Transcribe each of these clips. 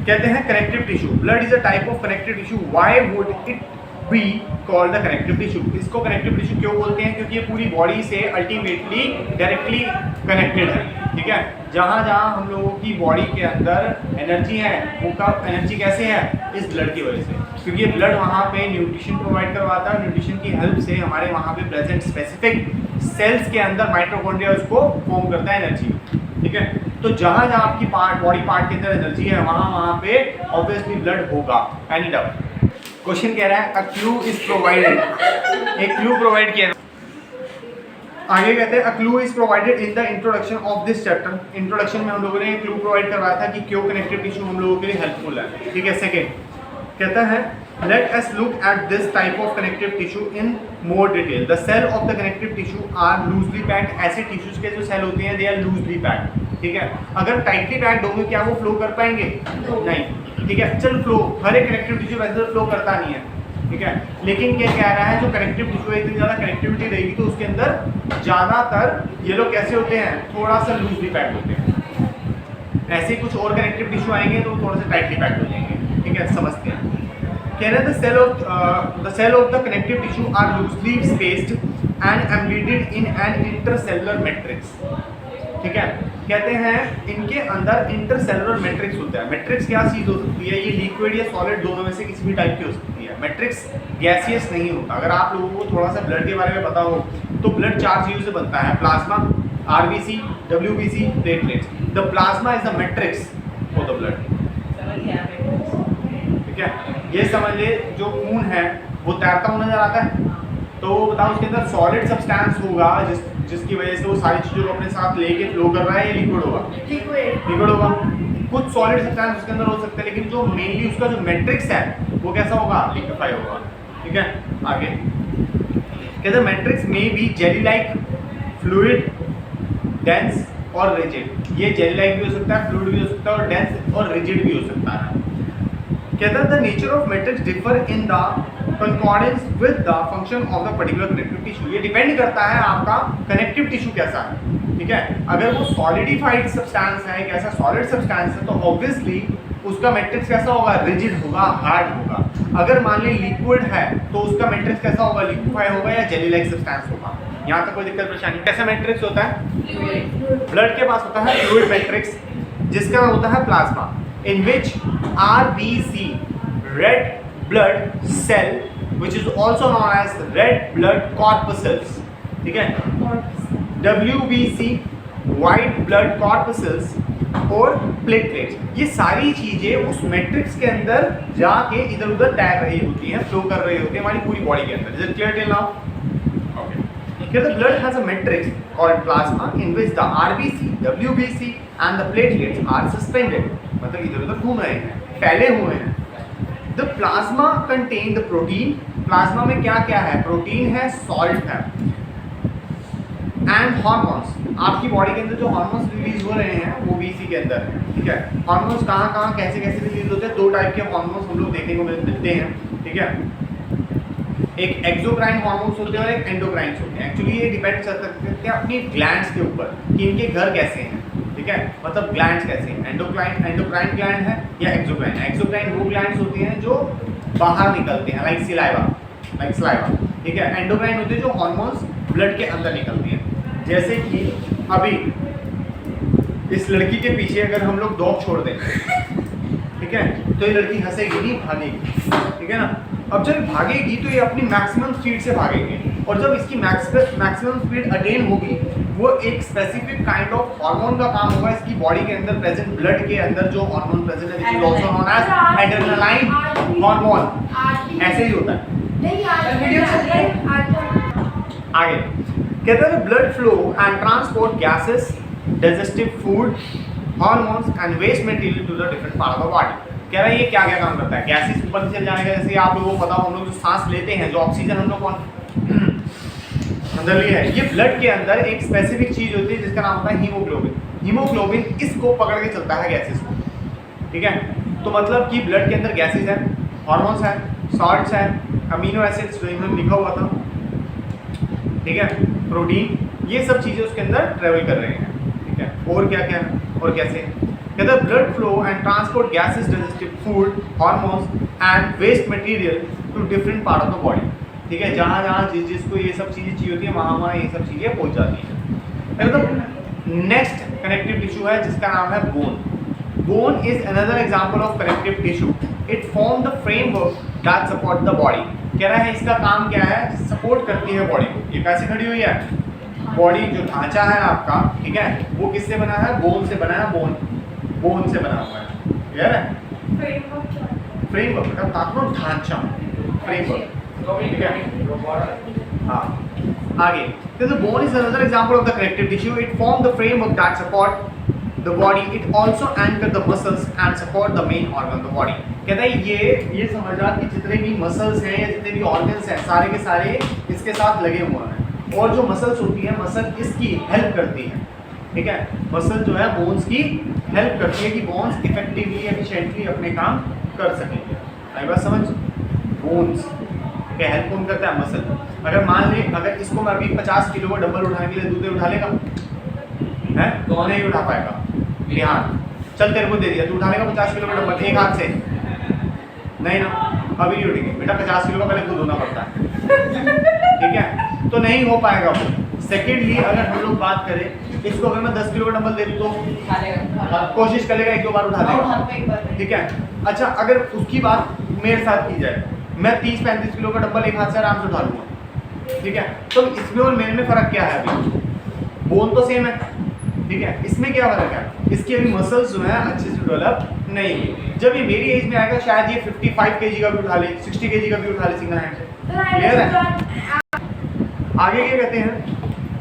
कहते हैं connective tissue, blood is a type of connective tissue, why would it be called the connective tissue? इसको connective tissue क्यों बोलते हैं? क्योंकि ये पूरी बॉडी से अल्टीमेटली डायरेक्टली कनेक्टेड है, ठीक है। जहाँ जहाँ हम लोगों की बॉडी के अंदर एनर्जी है, वो कब एनर्जी कैसे है? इस ब्लड की वजह से, क्योंकि ये ब्लड वहाँ पे न्यूट्रिशन प्रोवाइड करवाता है, न्यूट्रिशन की हेल्प से हमारे वहाँ पे प्रेजेंट स्पेसिफिक सेल्स के अंदर माइटोकॉन्ड्रिया उसको फॉर्म करता है एनर्जी, ठीक है। तो जहाँ जहाँ आपकी बॉडी पार्ट के अंदर एनर्जी है, वहाँ पे ऑब्वियसली ब्लड होगा, एनी डाउट। क्वेश्चन कह रहा है अ क्लू इज प्रोवाइडेड, एक क्लू प्रोवाइड किया। आगे कहते हैं a clue is provided in the introduction of this chapter. Introduction में हम लोगों ने क्लू प्रोवाइड करवाया था कि क्यों कनेक्टिव टिश्यू हम लोगों के लिए हेल्पफुल है, ठीक है। सेकेंड कहता है let us look at this type of connective tissue in more detail. The cell of the connective tissue are loosely packed. ऐसे टिश्यूज के जो सेल होते हैं दे आर लूजली पैक्ड, ठीक है। अगर टाइटली पैक्ड होंगे क्या वो फ्लो कर पाएंगे? नहीं, ठीक है। चल फ्लो, हर एक कनेक्टिव टिश्यू वैसे फ्लो करता नहीं है, ठीक है। लेकिन क्या कह रहा है, जो कनेक्टिव टिश्यू है इतनी ज़्यादा कनेक्टिविटी रहेगी तो उसके अंदर ज़्यादातर ये लोग कैसे होते हैं? थोड़ा सा लूजली पैक्ड होते हैं। ऐसे कुछ और कनेक्टिव टिश्यू आएंगे तो थोड़ा सा टाइटली पैक्ड हो जाएंगे, ठीक है। समझते हैं। कह रहे हैं the cell of the connective tissue are loosely spaced and embedded in an intercellular matrix, ठीक है। कहते हैं इनके अंदर इंटरसेलुलर मैट्रिक्स होता है। मैट्रिक्स क्या चीज़ हो सकती है? ये लिक्विड या सॉलिड दोनों में से किसी भी टाइप की हो सकती है। मैट्रिक्स गैसियस नहीं होता। अगर आप लोगों को थोड़ा सा ब्लड के बारे में पता हो तो ब्लड 4 चीज़ों से बनता है, plasma, RBC, WBC, platelets. The plasma is the matrix for the blood, ठीक है। ये समझ ले जो खून है वो तैरता हुआ नजर आता है, तो बताओ उसके अंदर सॉलिड सब्सटेंस होगा जिसकी वजह से वो सारी चीज़ों को अपने साथ लेके फ्लो कर रहा है, या लिक्विड होगा? लिक्विड होगा। कुछ सॉलिड सब्सटेंस उसके अंदर हो सकते हैं, लेकिन जो मेनली उसका जो मैट्रिक्स है वो कैसा होगा? लिक्विफाई होगा, ठीक है। आगे कहते हैं मैट्रिक्स में be jelly like, fluid, dense और रिजिड। ये जेली लाइक भी हो सकता है, फ्लूइड भी हो सकता है, और डेंस और रिजिड भी हो सकता है। कहता है the nature of matrix differ in the concordance with the function of the particular connective tissue. ये डिपेंड करता है आपका कनेक्टिव टिश्यू कैसा है, ठीक है। अगर वो सॉलिडिफाइड सब्सटेंस है, एक ऐसा सॉलिड सब्सटेंस है, तो ऑब्वियसली उसका मैट्रिक्स कैसा होगा? रिजिड होगा, हार्ड होगा। अगर मान ली लिक्विड है तो उसका मैट्रिक्स कैसा होगा? लिक्विफाई होगा या जेली लाइक सब्सटेंस होगा। यहाँ तक कोई दिक्कत परेशानी? कैसा मैट्रिक्स होता है? ब्लड के पास होता है फ्लूइड मैट्रिक्स, जिसका नाम होता है plasma, in which RBC, red blood cell, which is also known as red blood corpuscles, ठीक है। WBC, white blood corpuscles और प्लेटलेट्स, ये सारी चीजें उस मैट्रिक्स के अंदर जाके इधर उधर तैर रही होती हैं, फ्लो कर रही होती है हमारी पूरी बॉडी के अंदर। Is it clear till now? Okay. Here the blood has a matrix called plasma in which the RBC, WBC and the platelets are suspended, मतलब इधर उधर घूम रहे हैं, फैले हुए हैं। The plasma contain the protein. Plasma में क्या क्या है? प्रोटीन है, सॉल्ट है, एंड हार्मोन्स। आपकी बॉडी के अंदर जो हार्मोन्स रिलीज हो रहे हैं वो भी इसी के अंदर है, ठीक है। हार्मोन्स कहाँ कहाँ कैसे कैसे रिलीज होते हैं? 2 टाइप के हार्मोन्स हम लोग देखने को मिलते हैं, ठीक है। एक एक्सोक्राइन हार्मोन्स होते हैं और एक एंडोक्राइन होते हैं। एक्चुअली ये डिपेंड करते हैं अपनी ग्लैंड्स के ऊपर कि इनके घर कैसे हैं, ठीक है। मतलब ग्लैंड्स कैसे हैं, एंडोक्राइन ग्लैंड है या एक्सोक्राइन। एक्सोक्राइन वो ग्लैंड्स होती हैं जो बाहर निकलते हैं, लाइक सलाइवा, ठीक है। एंडोक्राइन होते हैं जो हार्मोन्स ब्लड के अंदर निकलते हैं। जैसे कि अभी इस लड़की के पीछे अगर हम लोग डॉग छोड़ दें, ठीक है, तो ये लड़की हंसेगी नहीं, भागेगी, ठीक है ना। अब जब भागेगी तो ये अपनी मैक्सिमम स्पीड से भागेगी, और जब इसकी मैक्सिमम स्पीड अटेन होगी वो एक स्पेसिफिक काइंड ऑफ हार्मोन का काम होगा इसकी बॉडी के अंदर प्रेजेंट, ब्लड के अंदर जो हार्मोन प्रेजेंट है, which is also known as adrenaline hormone. ऐसे ही होता है। आगे कहते हैं blood flow and transport gases, digestive food, hormones and waste material to the different part of the body. कह रहा है ये क्या क्या काम करता है? गैसेस ऊपर से चल जाने का, जैसे आप लोगों को पता हो हम लोग जो सांस लेते हैं, जो ऑक्सीजन हम लोग अंदर ली है, ये ब्लड के अंदर एक स्पेसिफिक चीज होती है जिसका नाम होता है हीमोग्लोबिन। हीमोग्लोबिन इसको पकड़ के चलता है गैसेस को, ठीक है। तो मतलब कि ब्लड के अंदर गैसेस हैं, हार्मोन्स हैं, सॉल्ट्स हैं, अमीनो एसिड्स जो इन्होंने लिखा हुआ था, ठीक है, प्रोटीन, ये सब चीज़ें उसके अंदर ट्रेवल कर रहे हैं, ठीक है। और क्या क्या और कैसे? कहता है blood flow and transport gases, digestive food, hormones and waste material to different part of the body. ठीक है, जहाँ जहाँ जिसको ये सब चीज़ें चाहिए होती है वहाँ वहाँ ये सब चीज़ें पहुँच जाती हैं। मतलब नेक्स्ट कनेक्टिव टिश्यू है जिसका नाम है bone. Bone is another example of connective tissue. It form the framework that support the body. कह रहा है इसका काम क्या है, सपोर्ट करती है बॉडी को। ये कैसे खड़ी हुई है, बॉडी जो ढांचा है आपका, ठीक है, वो किससे बना है, बोन से बना है, बोन से बना हुआ है। क्लियर है, फ्रेमवर्क का तात्पर्य ढांचा, फ्रेमवर्क। ठीक है, हाँ आगे, तो the bone is another example of the connective tissue. It form the framework that support the body. It also anchor the muscles and support the main organ of the body. कहता है ये समझ रहा कि जितने भी मसल्स हैं या जितने भी ऑर्गन्स हैं सारे के सारे इसके साथ लगे हुए हैं, और जो मसल्स होती है मसल इसकी हेल्प करती है। ठीक है, मसल जो है बोन्स की हेल्प करती है कि बोन्स इफेक्टिवली एफिशिएंटली अपने काम कर सकेंगे। आई बात समझ, बोन्स क्या हेल्प कौन करता है, मसल। अगर मान ले अगर इसको मैं अभी 50 किलो का डंबल उठाने के लिए दूध उठा लेगा है, तो नहीं उठा पाएगा। ध्यान, चल तेरे को दे दिया, तू उठा लेगा 50 किलो का डंबल एक हाथ से, नहीं ना, अभी नहीं उठेगी बेटा, 50 किलो का पहले दूध होना पड़ता है। ठीक है, तो नहीं हो पाएगा वो। सेकेंडली अगर हम लोग बात करें, इसको अगर मैं 10 किलो का डंबल दे दूँ तो कोशिश करेगा एक दो बार उठा लेगा। ठीक है, अच्छा अगर उसकी बात मेरे साथ की जाए, मैं 30-35 किलो का डंबल एक हाथ से आराम से उठा लूँगा। ठीक है, तो इसमें और मेरे में फ़र्क क्या है, अभी बोन तो सेम है। ठीक है, इसमें क्या फ़र्क है, इसकी अभी मसल्स जो है अच्छे से डेवलप नहीं है। जब ये मेरी एज में आएगा शायद ये 55 kg का भी उठा ले, 60 kg का भी उठा ले सिंगल हैंड से। क्लियर है, आगे क्या कहते हैं,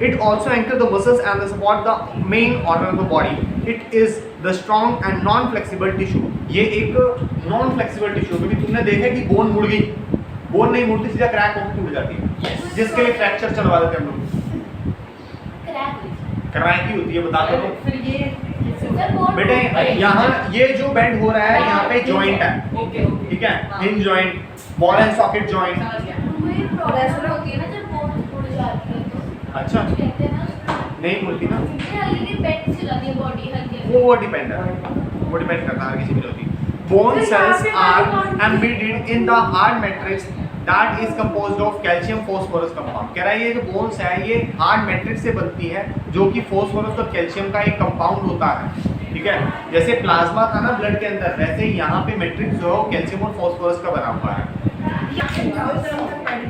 it also anchor the muscles and support the main organ of the body. It is the strong and non flexible tissue. ये एक नॉन फ्लेक्सिबल टिश्यू, क्योंकि तुमने देखा कि बोन मुड़ गई, बोन नहीं मुड़ती, सीधा क्रैक होकर टूट जाती है, जिसके लिए फ्रैक्चर चलवा देते हैं हम लोग। क्रैक ही होती है, बता दो बेटे। यहाँ ये जो बेंड हो रहा है यहाँ पे जॉइंट है, ठीक है, hinge joint, ball and socket joint. अच्छा नहीं मुड़ती ना, वो डिपेंड है, वो डिपेंड करता है, हर किसी की होती है। Bone cells are embedded in the hard matrix that is composed of calcium phosphorus compound। कह रहा है ये जो बोन्स है ये हार्ड मैट्रिक्स से बनती है, जो कि फोस्फोरस और कैल्शियम का एक कंपाउंड होता है। ठीक है, जैसे प्लाज्मा था ना ब्लड के अंदर, वैसे ही यहाँ पे मैट्रिक्स जो है कैल्शियम और फोस्फोरस का बना हुआ है।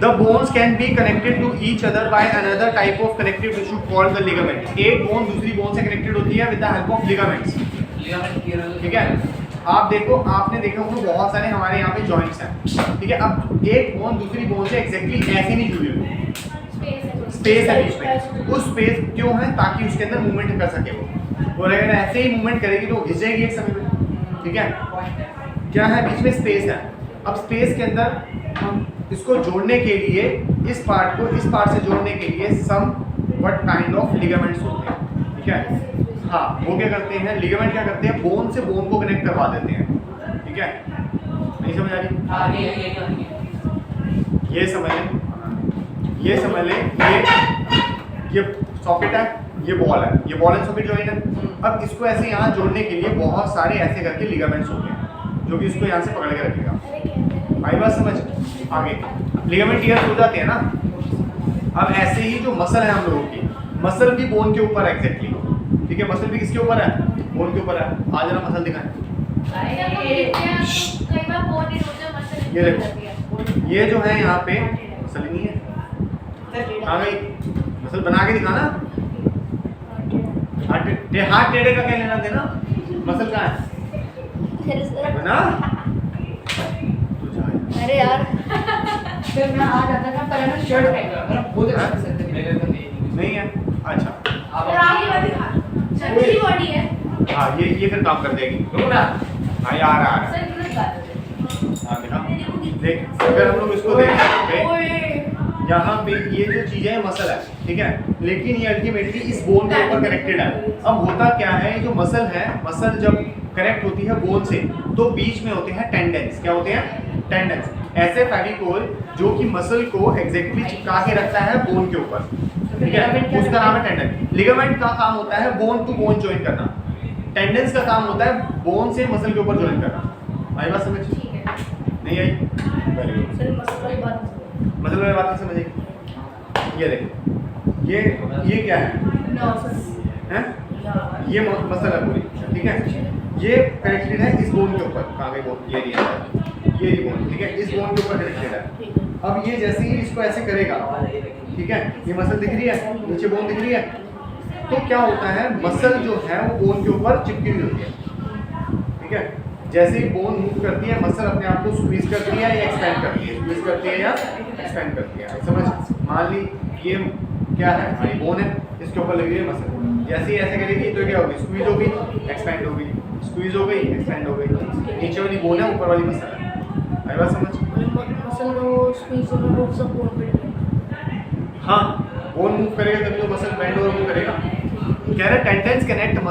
The bones can be connected to each other by another type of connective tissue called the ligament। एक बोन दूसरी बोन से कनेक्टेड होती है with the help of ligaments। ठीक है, आप देखो, आपने देखा होगा बहुत सारे हमारे यहाँ पे जॉइंट्स हैं। ठीक है, अब एक बोन दूसरी बोन से एग्जैक्टली ऐसे नहीं जुड़ी हुई, स्पेस है बीच में। उस स्पेस क्यों है, ताकि उसके अंदर मूवमेंट कर सके वो, और अगर ऐसे ही मूवमेंट करेगी तो घिसेगी एक समय में। ठीक है, क्या है बीच में स्पेस है। अब स्पेस के अंदर हम इसको जोड़ने के लिए, इस पार्ट को इस पार्ट से जोड़ने के लिए सम व्हाट काइंड ऑफ लिगामेंट्स होते हैं। ठीक है, हाँ वो क्या करते हैं, लिगामेंट क्या करते हैं, बोन से बोन को कनेक्ट करवा देते हैं। ठीक है, नहीं समझ आ रही? ये समझ लें, ये समझ लें, ये सॉकेट है, ये बॉल है, ये बॉल एंड सॉकेट जॉइंट है। अब इसको ऐसे यहाँ जोड़ने के लिए बहुत सारे ऐसे करके लिगामेंट्स होते हैं, जो कि इसको यहाँ से पकड़ के रखेगा। भाई बात समझ आगे, लिगामेंट टीयर हो जाते हैं ना। अब ऐसे ही जो मसल है हम लोगों की, मसल भी बोन के ऊपर है एग्जैक्टली। ठीक है, मसल भी किसके ऊपर है, बोन के ऊपर है। आज जरा मसल दिखाएं, ये देखो, ये जो है यहाँ पे मसल नहीं है, हाँ भाई मसल बना के दिखाना। हाथ टेढ़े का क्या लेना देना, मसल कहाँ है बना। अरे यार फिर मैं आ जाता था, पर ना शर्ट पहनना बहुत अच्छा नहीं है। अच्छा बॉडी है, हाँ ये फिर काम कर देगी। हाँ ये आ रहा है, हाँ देखा, देख अगर हम लोग इसको देखें यहाँ पे ये जो चीज़ें हैं मसल है। ठीक है, लेकिन ये अल्टीमेटली इस बोन के ऊपर कनेक्टेड है। अब होता क्या है, जो मसल है, मसल जब कनेक्ट होती है बोन से तो बीच में होते हैं टेंडेंस। क्या होते हैं, टेंडेंस, ऐसे फेविकोल जो कि मसल को एग्जैक्टली चिपका के रखता है बोन के ऊपर। ठीक है, उसका नाम है टेंडन। लिगामेंट का काम होता है बोन टू बोन ज्वाइन करना। टेंडेंस का काम होता है बोन से मसल के ऊपर ज्वाइन करना। आई बात समझ? ठीक है। नहीं आई? Very good. सर मसल वाली बात मतलब मैं बात नहीं समझी। ये देखो, ये क्या है? नर्व्स। हैं? ये मसल है पूरी, ठीक है? ये कनेक्टेड है इस बोन के ऊपर। कहाँ गई बोन? ये दिया है, ये रही बोन, ठीक है? इस बोन के ऊपर कनेक्टेड है। ठीक है। अब ये जैसे ही इसको ऐसे करेगा, ठीक है, ये मसल दिख रही है, नीचे बोन दिख रही है, तो क्या होता है, मसल जो है वो बोन के ऊपर चिपकी हुई होती है, ठीक है? जैसे ही बोन मूव करती है, मसल अपने आप को स्क्वीज करती है या एक्सपेंड करती है, स्क्वीज करती है या एक्सपेंड करती है। समझ? मान ली ये क्या है, हमारी बोन है, इसके ऊपर लगी हुई है मसल। जैसे ही ऐसे करेगी तो क्या होगी? स्क्वीज हो गई, एक्सपेंड हो गई, स्क्वीज हो गई, एक्सपेंड हो गई। नीचे वाली बोन है, ऊपर वाली मसल है। आई बात समझ? मसल को स्क्वीज होना वो सब बोन पे डिपेंड। हाँ, बोन मूव करेगा तभी तो मसल बैंड और मूव करेगा। कह रहे टेंडेंस कनेक्ट